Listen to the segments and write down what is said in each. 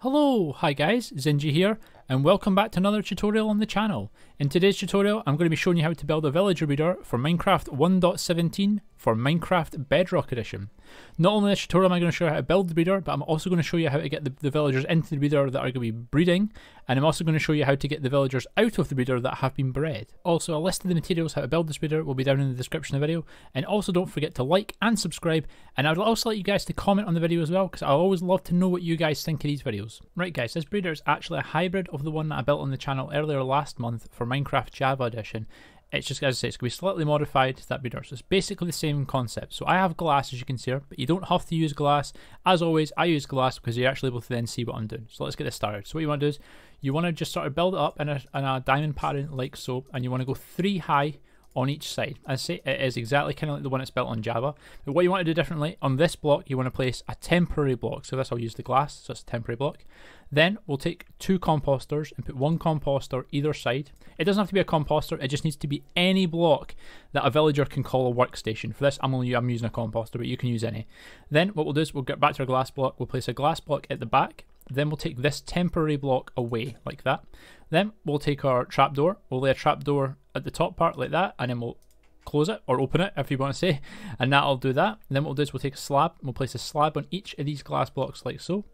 Hello, hi guys, zinjy here, and welcome back to another tutorial on the channel. In today's tutorial, I'm going to be showing you how to build a villager breeder for Minecraft 1.17 for Minecraft Bedrock edition. Not only in this tutorial am I going to show you how to build the breeder, but I'm also going to show you how to get the villagers into the breeder that are going to be breeding, and I'm also going to show you how to get the villagers out of the breeder that have been bred. Also, a list of the materials how to build this breeder will be down in the description of the video, and also don't forget to like and subscribe, and I'd also like you guys to comment on the video as well, because I always love to know what you guys think of these videos. Right guys, this breeder is actually a hybrid of the one that I built on the channel earlier last month for Minecraft Java edition. It's just, as I say, it's going to be slightly modified to that breeder, so it's basically the same concept. So I have glass, as you can see here, but you don't have to use glass. As always, I use glass because you're actually able to then see what I'm doing. So let's get this started. So what you want to do is, you want to just sort of build it up in a diamond pattern like so, and you want to go 3 high on each side. As I say, it is exactly kind of like the one that's built on Java. But what you want to do differently, on this block, you want to place a temporary block. So this, I'll use the glass, so it's a temporary block. Then we'll take 2 composters and put 1 composter either side. It doesn't have to be a composter, it just needs to be any block that a villager can call a workstation. For this, I'm using a composter, but you can use any. Then what we'll do is we'll get back to our glass block, we'll place a glass block at the back. Then we'll take this temporary block away, like that. Then we'll take our trapdoor, we'll lay a trapdoor at the top part like that, and then we'll close it, or open it if you want to say, and that'll do that. And then what we'll do is we'll take a slab, we'll place a slab on each of these glass blocks like so,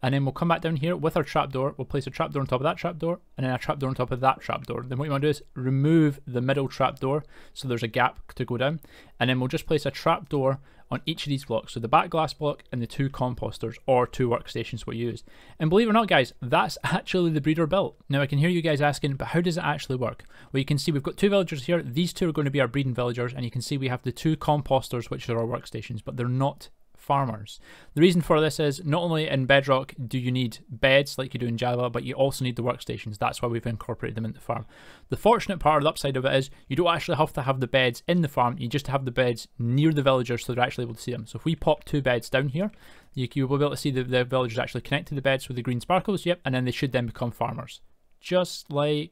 and then we'll come back down here with our trapdoor, we'll place a trapdoor on top of that trapdoor, and then a trapdoor on top of that trapdoor. Then what you want to do is remove the middle trapdoor, so there's a gap to go down, and then we'll just place a trapdoor on each of these blocks, so the back glass block and the 2 composters, or 2 workstations we used. And believe it or not guys, that's actually the breeder built. Now I can hear you guys asking, but how does it actually work? Well, you can see we've got 2 villagers here, these 2 are going to be our breeding villagers, and you can see we have the 2 composters, which are our workstations, but they're not farmers. The reason for this is, not only in Bedrock do you need beds like you do in Java, but you also need the workstations. That's why we've incorporated them into the farm. The fortunate part, or the upside of it, is you don't actually have to have the beds in the farm, you just have the beds near the villagers so they're actually able to see them. So if we pop 2 beds down here, you will be able to see the villagers actually connect to the beds with the green sparkles, yep, and then they should then become farmers. Just like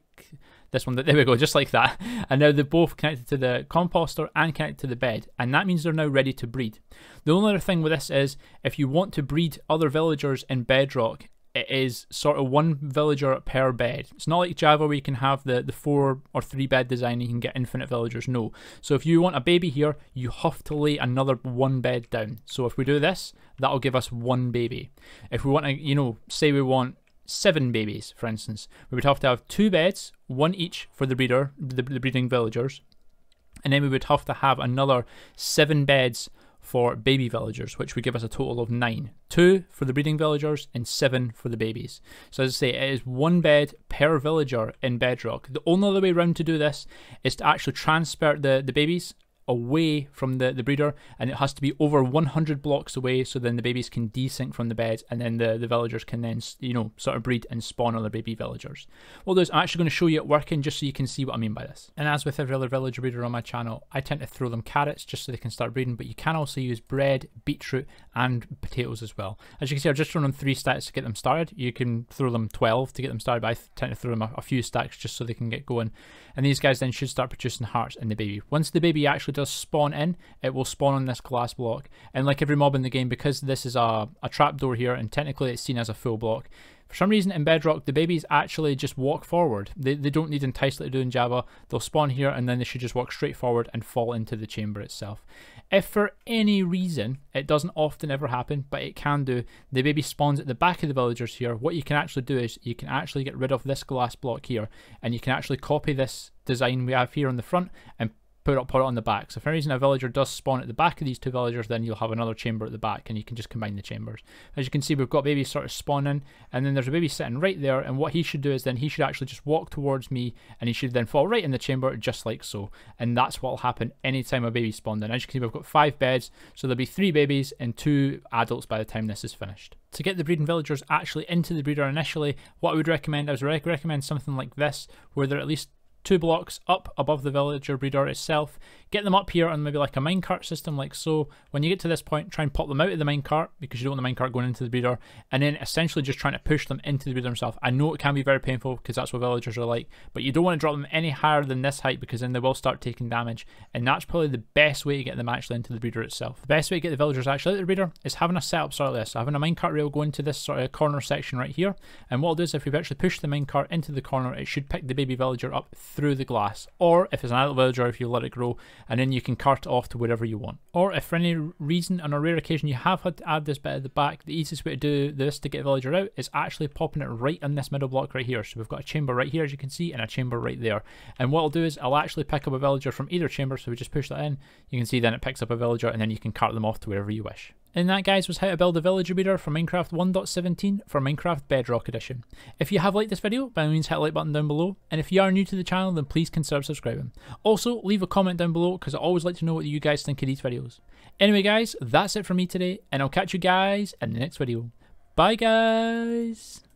this one, there we go, just like that. And now they're both connected to the composter and connected to the bed, and that means they're now ready to breed. The only other thing with this is, if you want to breed other villagers in Bedrock, it is sort of 1 villager per bed. It's not like Java where you can have the 4 or 3 bed design and you can get infinite villagers, no. So if you want a baby here, you have to lay another 1 bed down. So if we do this, that'll give us 1 baby. If we want to, you know, say we want 7 babies, for instance, we would have to have 2 beds, 1 each for the breeder, the breeding villagers, and then we would have to have another 7 beds for baby villagers, which would give us a total of 9. 2 for the breeding villagers and 7 for the babies. So as I say, it is 1 bed per villager in Bedrock. The only other way around to do this is to actually transfer the babies away from the breeder, and it has to be over 100 blocks away, so then the babies can desync from the beds, and then the villagers can then, you know, sort of breed and spawn other baby villagers. Well, I'm actually going to show you it working just so you can see what I mean by this. And as with every other villager breeder on my channel, I tend to throw them carrots just so they can start breeding, but you can also use bread, beetroot and potatoes as well. As you can see, I've just thrown them 3 stacks to get them started. You can throw them 12 to get them started, but I tend to throw them a few stacks just so they can get going. And these guys then should start producing hearts in the baby. Once the baby actually does spawn in, it will spawn on this glass block, and like every mob in the game, because this is a trapdoor here and technically it's seen as a full block, for some reason in Bedrock the babies actually just walk forward. They don't need enticed like they do in Java. They'll spawn here and then they should just walk straight forward and fall into the chamber itself. If for any reason, it doesn't often ever happen, but it can do, the baby spawns at the back of the villagers here, what you can actually do is you can actually get rid of this glass block here, and you can actually copy this design we have here on the front and put it on the back. So if for any reason a villager does spawn at the back of these 2 villagers, then you'll have another chamber at the back, and you can just combine the chambers. As you can see, we've got babies sort of spawning, and then there's a baby sitting right there, and what he should do is then he should actually just walk towards me, and he should then fall right in the chamber just like so. And that's what will happen anytime a baby spawned in. As you can see, we've got 5 beds, so there'll be 3 babies and 2 adults by the time this is finished. To get the breeding villagers actually into the breeder initially, what I would recommend is recommend something like this, where they're at least 2 blocks up above the villager breeder itself. Get them up here on maybe like a minecart system like so. When you get to this point, try and pop them out of the minecart because you don't want the minecart going into the breeder, and then essentially just trying to push them into the breeder themselves. I know it can be very painful because that's what villagers are like, but you don't want to drop them any higher than this height because then they will start taking damage, and that's probably the best way to get them actually into the breeder itself. The best way to get the villagers actually out of the breeder is having a setup sort of this. Having a minecart rail go into this sort of corner section right here, and what I'll do is if we've actually pushed the minecart into the corner, it should pick the baby villager up through the glass, or if it's an adult villager, if you let it grow, and then you can cart it off to wherever you want. Or if for any reason, on a rare occasion, you have had to add this bit at the back, the easiest way to do this to get a villager out is actually popping it right on this middle block right here. So we've got a chamber right here, as you can see, and a chamber right there. And what I'll do is I'll actually pick up a villager from either chamber, so we just push that in, you can see then it picks up a villager, and then you can cart them off to wherever you wish. And that, guys, was how to build a villager breeder for Minecraft 1.17 for Minecraft Bedrock Edition. If you have liked this video, by all means hit the like button down below, and if you are new to the channel, then please consider subscribing. Also, leave a comment down below because I always like to know what you guys think of these videos. Anyway, guys, that's it from me today, and I'll catch you guys in the next video. Bye, guys!